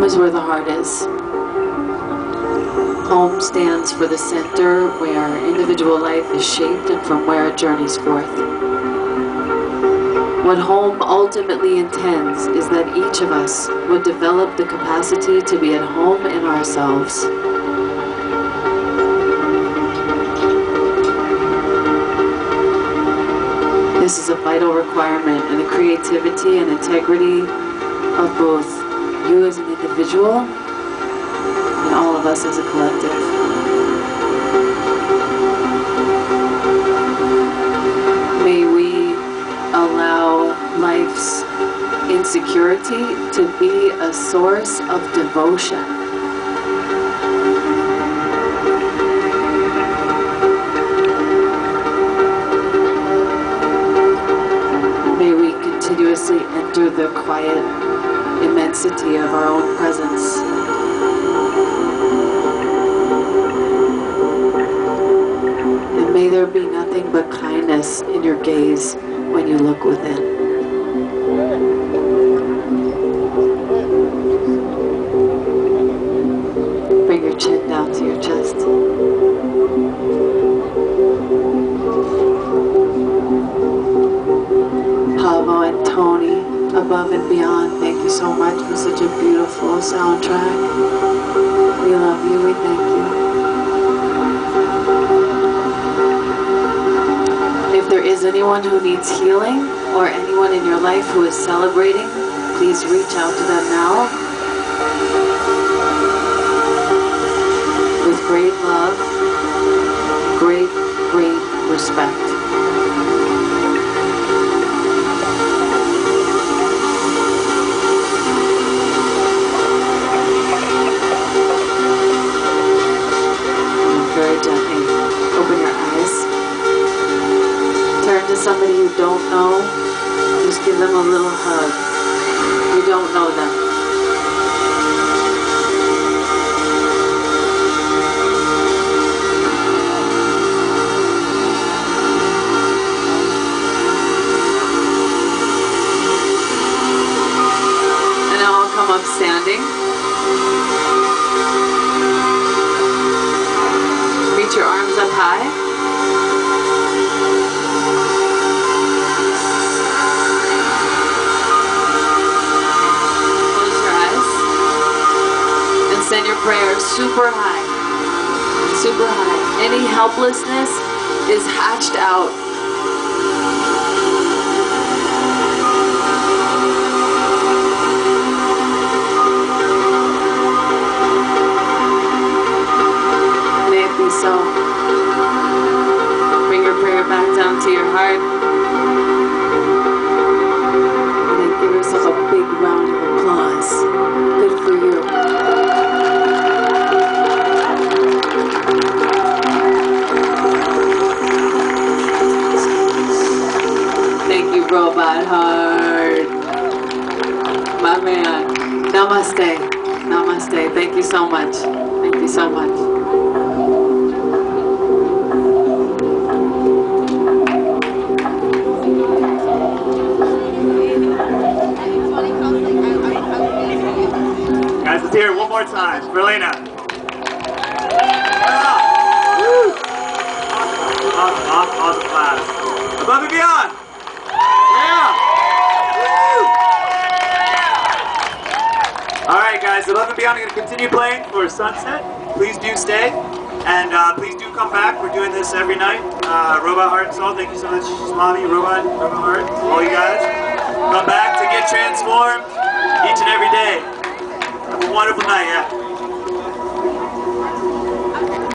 is where the heart is. Home stands for the center where individual life is shaped and from where it journeys forth. What home ultimately intends is that each of us would develop the capacity to be at home in ourselves. This is a vital requirement in the creativity and integrity of both you as an individual and all of us as a collective. May we allow life's insecurity to be a source of devotion. May we continuously enter the quiet immensity of our own presence. And may there be nothing but kindness in your gaze when you look within. Bring your chin down to your chest. Paavo and Tony, above and beyond, thank you so much for such a beautiful soundtrack. We love you, we thank you. If there is anyone who needs healing, or anyone in your life who is celebrating, please reach out to them now. With great love, great respect. Very gently open your eyes. Turn to somebody you don't know. Just give them a little hug. You don't know them. And now I'll come up standing. Reach your arms up high. Close your eyes. And send your prayers super high. Super high. Any helplessness is hatched out. So, bring your prayer back down to your heart. And then give yourself a big round of applause. Good for you. Thank you, Robot Heart. My man. Namaste. Namaste. Thank you so much. Thank you so much. Guys, let's hear it one more time for Elena. Awesome class. Above and beyond. Yeah. All right, guys. Above and beyond. I'm going to continue playing for Sunset. Please do stay, and please do come back. We're doing this every night. Robot Heart and Soul. Thank you so much, Mommy, Robot Heart, all you guys. Come back to get transformed each and every day. Have a wonderful night, yeah.